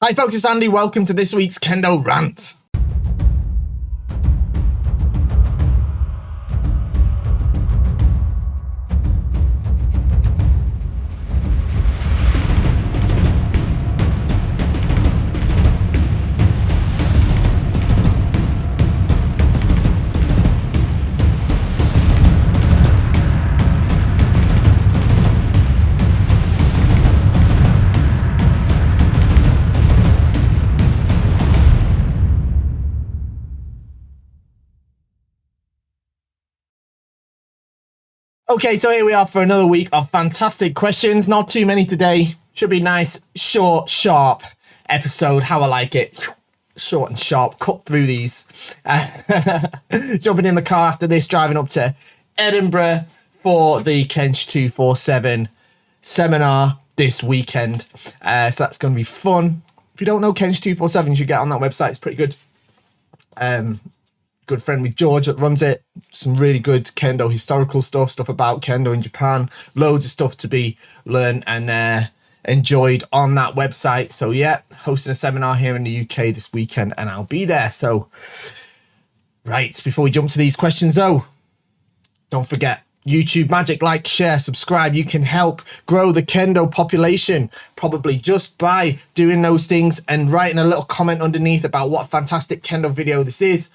Hi folks, it's Andy. Welcome to this week's Kendo Rant. Okay, so here we are for another week of fantastic questions. Not too many today. Should be nice, short, sharp episode. How I like it. Short and sharp. Cut through these. Jumping in the car after this, driving up to Edinburgh for the Kench 247 seminar this weekend. So that's going to be fun. If you don't know Kench 247, you should get on that website. It's pretty good. Good friend with George that runs it. Some really good Kendo historical stuff about Kendo in Japan. Loads of stuff to be learned and enjoyed on that website. So yeah, hosting a seminar here in the UK this weekend and I'll be there. So, right, before we jump to these questions though, don't forget, YouTube magic, like, share, subscribe. You can help grow the Kendo population probably just by doing those things and writing a little comment underneath about what a fantastic Kendo video this is.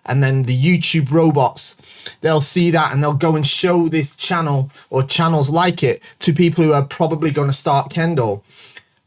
And then the YouTube robots, they'll see that and they'll go and show this channel or channels like it to people who are probably going to start Kendo.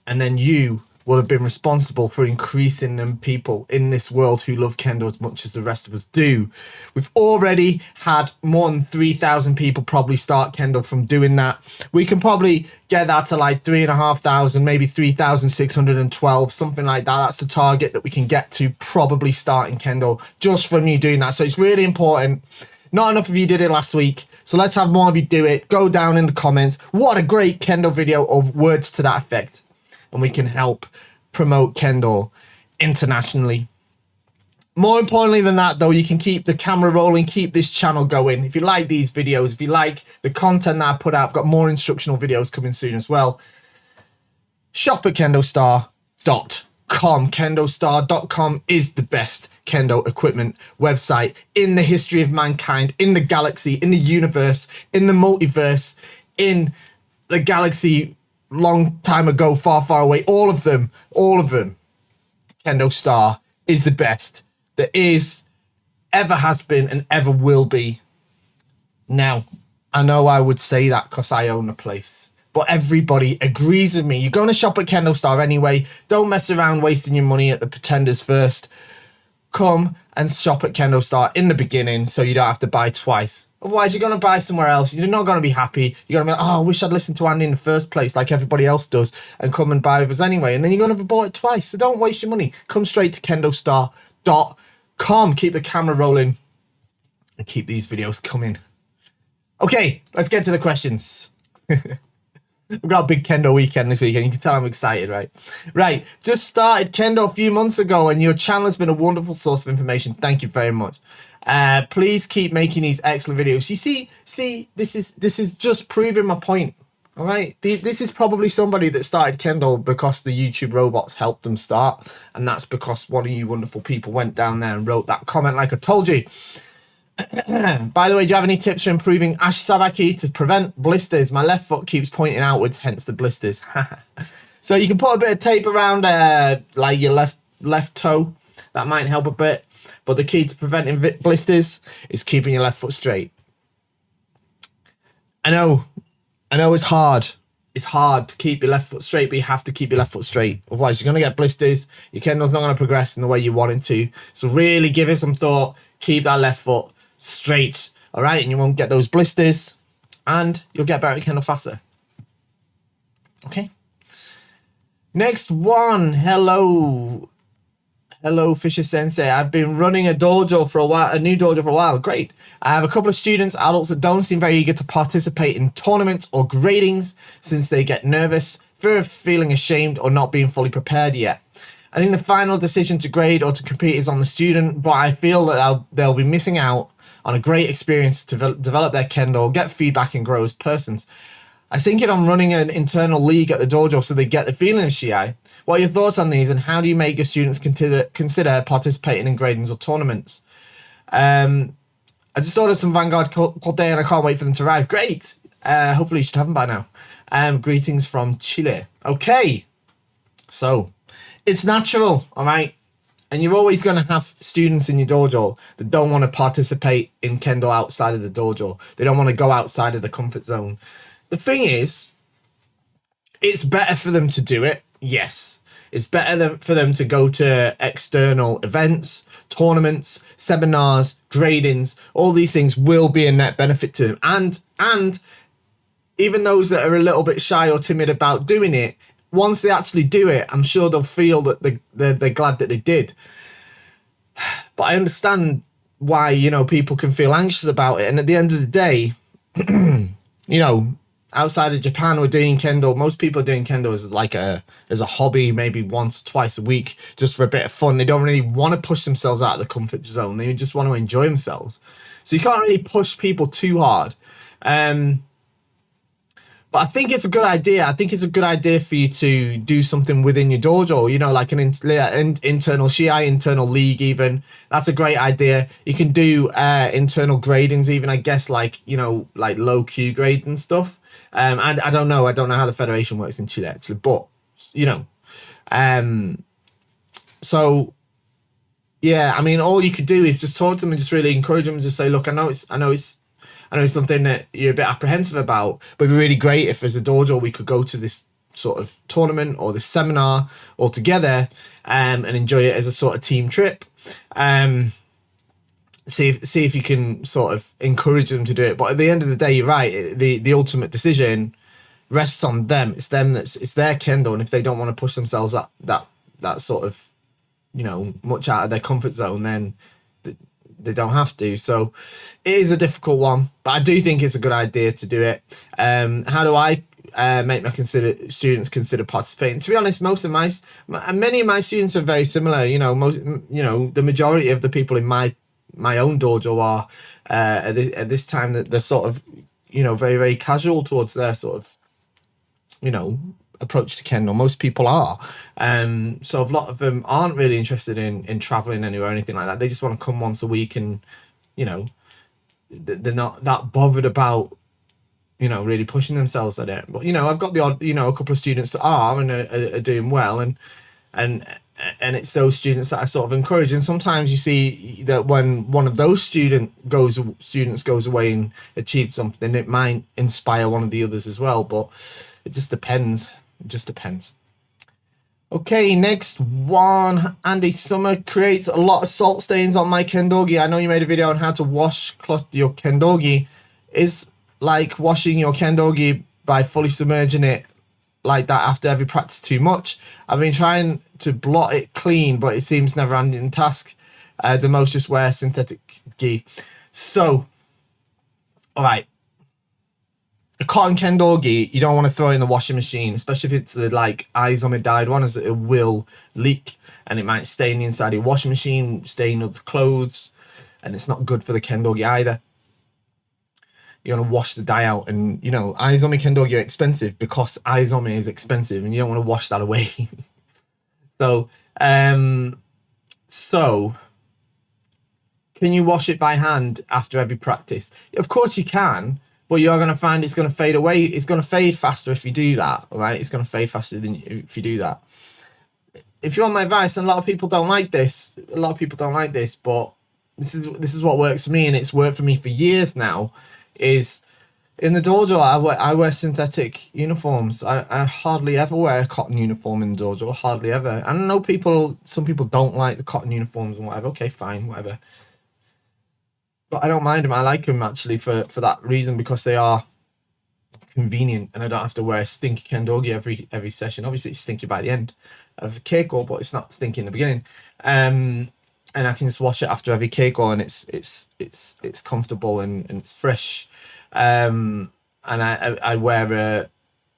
And then you will have been responsible for increasing them people in this world who love Kendo as much as the rest of us do. We've already had more than 3,000 people probably start Kendo from doing that. We can probably get that to like 3,500, maybe 3,612, something like that. That's the target that we can get to probably starting Kendo just from you doing that. So it's really important. Not enough of you did it last week. So let's have more of you do it. Go down in the comments. What a great Kendo video, or words to that effect. And we can help promote Kendo internationally. More importantly than that, though, you can keep the camera rolling, keep this channel going. If you like these videos, if you like the content that I put out, I've got more instructional videos coming soon as well. Shop at KendoStar.com. KendoStar.com is the best Kendo equipment website in the history of mankind, in the galaxy, in the universe, in the multiverse, in the galaxy long time ago, far, far away. All of them. KendoStar is the best there is, ever has been, and ever will be. Now, I know I would say that because I own a place, but everybody agrees with me. You're going to shop at KendoStar anyway. Don't mess around wasting your money at the pretenders first. Come and shop at KendoStar in the beginning so you don't have to buy twice. Otherwise, you're going to buy somewhere else. You're not going to be happy. You're going to be like, oh, I wish I'd listened to Andy in the first place like everybody else does and come and buy with us anyway. And then you're going to have bought it twice. So don't waste your money. Come straight to KendoStar.com. Keep the camera rolling and keep these videos coming. Okay, let's get to the questions. We've got a big Kendo weekend this weekend. You can tell I'm excited, right? Right, just started Kendo a few months ago and your channel has been a wonderful source of information. Thank you very much. Please keep making these excellent videos. You see, this is just proving my point. All right, this is probably somebody that started Kendo because the YouTube robots helped them start, and that's because one of you wonderful people went down there and wrote that comment like I told you. By the way, do you have any tips for improving Ashisabaki to prevent blisters? My left foot keeps pointing outwards, hence the blisters. So you can put a bit of tape around like your left toe. That might help a bit. But the key to preventing blisters is keeping your left foot straight. I know it's hard. It's hard to keep your left foot straight, but you have to keep your left foot straight. Otherwise, you're going to get blisters. Your Kendo's not going to progress in the way you want it to. So really give it some thought. Keep that left foot straight. All right? And you won't get those blisters. And you'll get better at Kendo faster. Okay? Next one. Hello, Fisher Sensei. I've been running a dojo for a while, a new dojo for a while. Great. I have a couple of students, adults, that don't seem very eager to participate in tournaments or gradings since they get nervous, fear of feeling ashamed, or not being fully prepared yet. I think the final decision to grade or to compete is on the student, but I feel that they'll be missing out on a great experience to develop their Kendo, get feedback, and grow as persons. I was thinking on running an internal league at the dojo so they get the feeling of Shiai. What are your thoughts on these, and how do you make your students consider participating in gradings or tournaments? I just ordered some Vanguard Corte and I can't wait for them to arrive. Great. Hopefully you should have them by now. Greetings from Chile. Okay. So it's natural, all right? And you're always going to have students in your dojo that don't want to participate in Kendo outside of the dojo. They don't want to go outside of the comfort zone. The thing is, it's better for them to do it. Yes. It's better for them to go to external events, tournaments, seminars, gradings. All these things will be a net benefit to them. And even those that are a little bit shy or timid about doing it, once they actually do it, I'm sure they'll feel that they're glad that they did. But I understand why, you know, people can feel anxious about it. And at the end of the day, you know, outside of Japan, we're doing Kendo. Most people are doing Kendo as like as a hobby, maybe once or twice a week, just for a bit of fun. They don't really want to push themselves out of the comfort zone. They just want to enjoy themselves. So you can't really push people too hard. But I think it's a good idea. I think it's a good idea for you to do something within your dojo, you know, like an internal Shinai, internal league even. That's a great idea. You can do internal gradings even, I guess, like, you know, like low Q grades and stuff. And I don't know. I don't know how the federation works in Chile, actually. But, you know, so, yeah, I mean, all you could do is just talk to them and just really encourage them and just say, look, I know it's something that you're a bit apprehensive about, but it'd be really great if as a dojo we could go to this sort of tournament or this seminar all together and enjoy it as a sort of team trip. See if you can sort of encourage them to do it. But at the end of the day, you're right. The ultimate decision rests on them. It's them it's their Kendo, and if they don't want to push themselves that sort of, you know, much out of their comfort zone, then they don't have to. So it is a difficult one, but I do think it's a good idea to do it. How do I make my students consider participating? To be honest, many of my students are very similar. You know, the majority of the people in my own dojo are at this time that they're sort of, you know, very, very casual towards their sort of, you know, approach to Kendo. Most people are. So a lot of them aren't really interested in traveling anywhere or anything like that. They just want to come once a week, and, you know, they're not that bothered about, you know, really pushing themselves at it. But, you know, I've got the odd, you know, a couple of students that are and are doing well, and it's those students that I sort of encourage. And sometimes you see that when one of those students goes away and achieves something, it might inspire one of the others as well. But it just depends. It just depends. Okay, next one. Andy Summer creates a lot of salt stains on my kendogi. I know you made a video on how to wash your kendogi. Is like washing your kendogi by fully submerging it like that after every practice too much? I've been trying to blot it clean, but it seems never ending task. The most just wear synthetic gi. So, all right. A cotton kendogi, you don't want to throw it in the washing machine, especially if it's the like Izome dyed one, as it will leak and it might stain the inside of your washing machine, stain other clothes, and it's not good for the kendogi either. You want to wash the dye out, and, you know, Izome kendogi are expensive because Izome is expensive, and you don't want to wash that away. So can you wash it by hand after every practice? Of course you can. But you're going to find it's going to fade away. It's going to fade faster if you do that, all right? It's going to fade faster than if you do that. If you want my advice, and a lot of people don't like this, but this is what works for me, and it's worked for me for years now, is in the dojo, I wear synthetic uniforms. I hardly ever wear a cotton uniform in the dojo, hardly ever. I know some people don't like the cotton uniforms and whatever. Okay, fine, whatever. But I don't mind them. I like them actually for that reason, because they are convenient and I don't have to wear stinky kendogi every session. Obviously it's stinky by the end of the keiko, but it's not stinky in the beginning. And I can just wash it after every keiko, and it's comfortable and it's fresh. And I wear a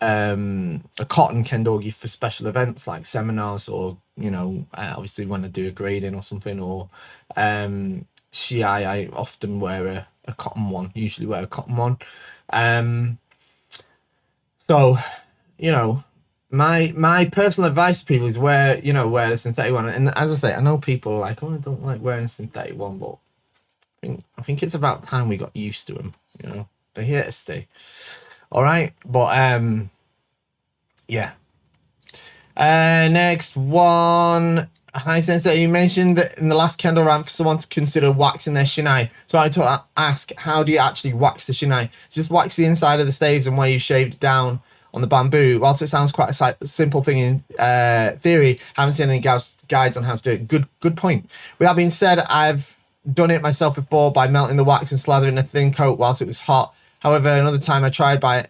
cotton kendogi for special events like seminars, or, you know, obviously when I do a grading or something, or Shinai, I often wear a cotton one, usually wear a cotton one. So, you know, my personal advice to people is wear the synthetic one. And as I say, I know people are like, oh, I don't like wearing a synthetic one, but I think it's about time we got used to them. They're here to stay. All right, but yeah. Next one. Hi Sensei, you mentioned that in the last Kendo rant for someone to consider waxing their Shinai. So I to ask, how do you actually wax the Shinai? Just wax the inside of the staves and where you shaved it down on the bamboo. Whilst it sounds quite a simple thing in theory, I haven't seen any guides on how to do it. Good point. With that being said, I've done it myself before by melting the wax and slathering a thin coat whilst it was hot. However, another time I tried by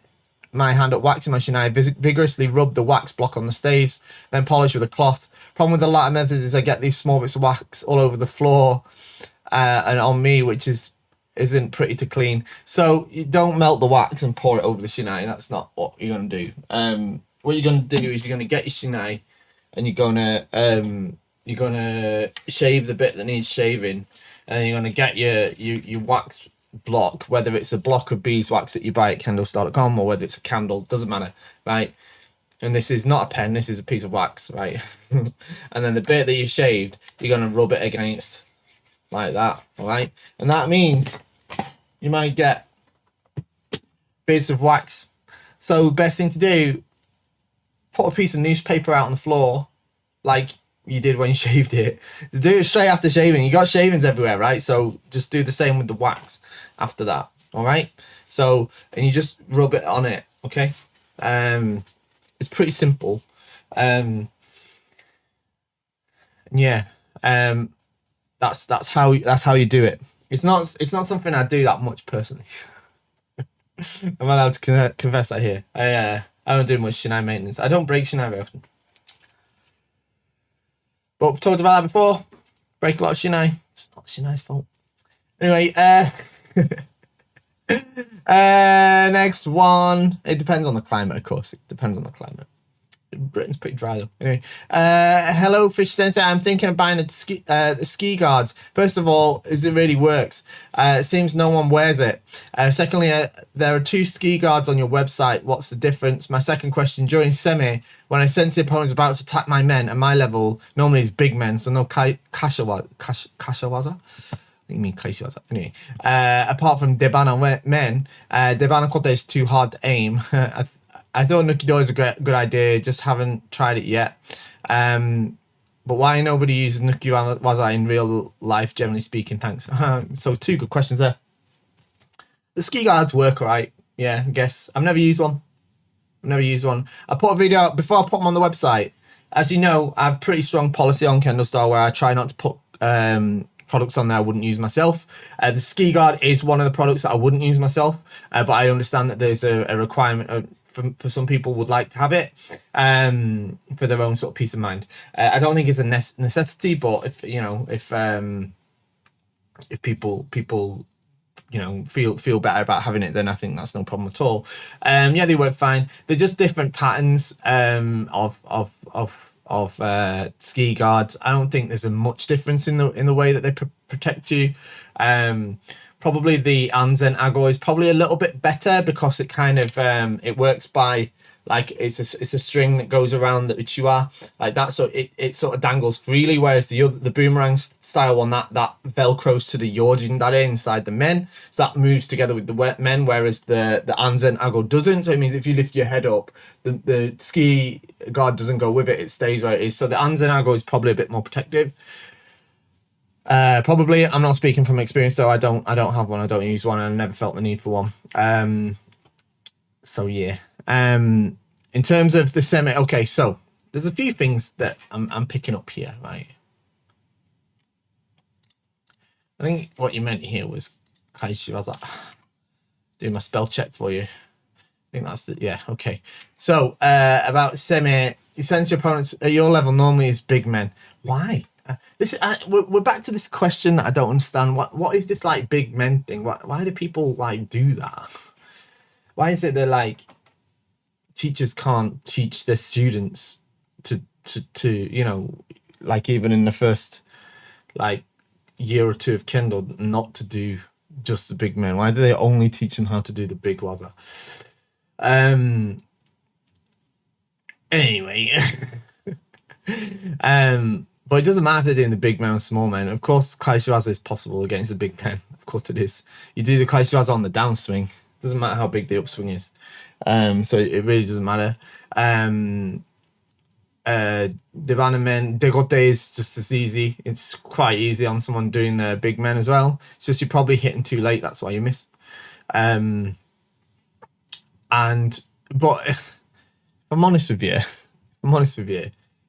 my hand at waxing my Shinai, vigorously rubbed the wax block on the staves, then polish with a cloth. Problem with the latter method is I get these small bits of wax all over the floor and on me, which isn't pretty to clean. So you don't melt the wax and pour it over the Shinai. That's not what you're gonna do. What you're gonna do is you're gonna get your Shinai and you're gonna shave the bit that needs shaving, and you're gonna get your wax block, whether it's a block of beeswax that you buy at KendoStar.com or whether it's a candle, doesn't matter, right? And this is not a pen, this is a piece of wax, right? And then the bit that you shaved, you're going to rub it against like that, all right? And that means you might get bits of wax. So the best thing to do, put a piece of newspaper out on the floor like you did when you shaved it. Do it straight after shaving. You got shavings everywhere, right? So just do the same with the wax after that, all right? So, and you just rub it on it, okay? It's pretty simple. Yeah. That's how you do it. It's not something I do that much personally. I'm allowed to confess that here. I don't do much Shinai maintenance. I don't break Shinai very often. But we've talked about that before. Break a lot of Shinai. It's not Shinai's fault. Anyway, next one. It depends on the climate, of course. It depends on the climate. Britain's pretty dry though. Anyway, hello Fish Sensei. I'm thinking of buying the ski guards. First of all, is it really works? It seems no one wears it. Secondly, there are 2 ski guards on your website. What's the difference? My second question, during semi, when I sense the opponent's about to attack my men, and my level normally is big men, so no kashawaza. I think you mean Kaishiwaza. Anyway, apart from Debana men, Debana Kote is too hard to aim. I thought Nuki-Do is a good idea, just haven't tried it yet. But why nobody uses Nuki-Waza in real life, generally speaking? Thanks. So 2 good questions there. The ski guards work alright. Yeah, I guess. I've never used one. I put a video out before I put them on the website. As you know, I have pretty strong policy on KendoStar where I try not to put products on there I wouldn't use myself. The ski guard is one of the products that I wouldn't use myself, but I understand that there's a requirement for some people would like to have it for their own sort of peace of mind. I don't think it's a necessity, but if people feel better about having it, then I think that's no problem at all. Yeah, they work fine. They're just different patterns of ski guards. I don't think there's a much difference in the way that they protect you. Probably the Anzen Ago is probably a little bit better because it kind of it works by like it's a string that goes around the Uchiwa like that, so it sort of dangles freely, whereas the boomerang style one that velcros to the Yojin Dare inside the men, so that moves together with the men, whereas the Anzen Ago doesn't. So it means if you lift your head up, the ski guard doesn't go with it, it stays where it is. So the Anzen Ago is probably a bit more protective. Probably, I'm not speaking from experience though. I don't have one, I don't use one, and I never felt the need for one. So yeah. In terms of the semi, okay, so there's a few things that I'm picking up here, right? I think what you meant here was Kaishu. I was like, doing my spell check for you. I think that's the, yeah, okay. So about semi, you sense your opponents at your level normally is big men. Why? We're back to this question that I don't understand. What is this like big men thing? Why do people like do that? Why is it that like teachers can't teach their students to like even in the first like year or 2 of Kendo not to do just the big men? Why do they only teach them how to do the big waza? Anyway, but it doesn't matter if they're doing the big men or small men. Of course, Nuki-Waza is possible against the big men. Of course it is. You do the Nuki-Waza on the downswing. Doesn't matter how big the upswing is. So it really doesn't matter. Devana men, degote is just as easy. It's quite easy on someone doing the big men as well. It's just you're probably hitting too late. That's why you miss. But if I'm honest with you,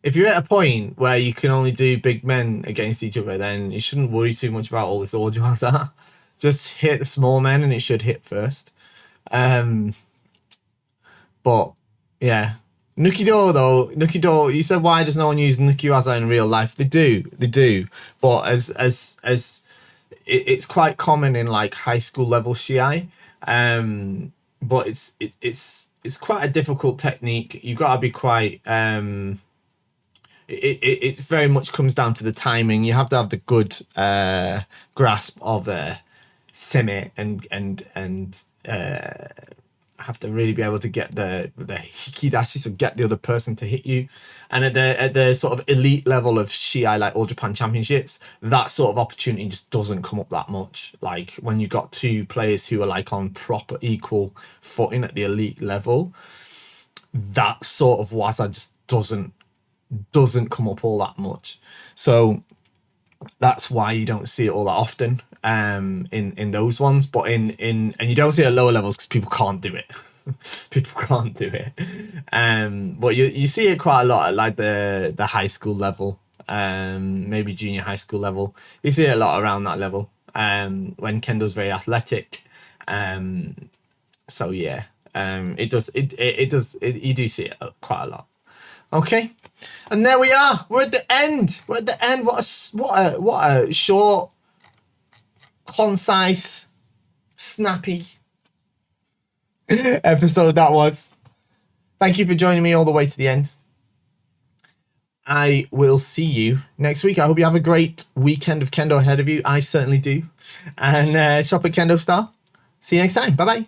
if you're at a point where you can only do big men against each other, then you shouldn't worry too much about all this Nuki-Waza. Just hit the small men and it should hit first. But yeah, Nuki-Do though, Nuki-Do, you said why does no one use Nuki-Waza in real life? They do. But as it's quite common in like high school level Shinai. But it's quite a difficult technique. You've got to be quite it very much comes down to the timing. You have to have the good grasp of seme and have to really be able to get the hikidashi, so get the other person to hit you. And at the sort of elite level of Shinai, like All Japan Championships, that sort of opportunity just doesn't come up that much. Like when you've got two players who are like on proper equal footing at the elite level, that sort of waza just doesn't come up all that much. So that's why you don't see it all that often in those ones. But in and you don't see it at lower levels because people can't do it. People can't do it. But you see it quite a lot at like the high school level, maybe junior high school level. You see it a lot around that level. When Kendo's very athletic. So yeah, it does. You do see it quite a lot. Okay, and there we are. We're at the end. What a short, concise, snappy episode that was. Thank you for joining me all the way to the end. I will see you next week. I hope you have a great weekend of Kendo ahead of you. I certainly do. And shop at KendoStar. See you next time. Bye bye.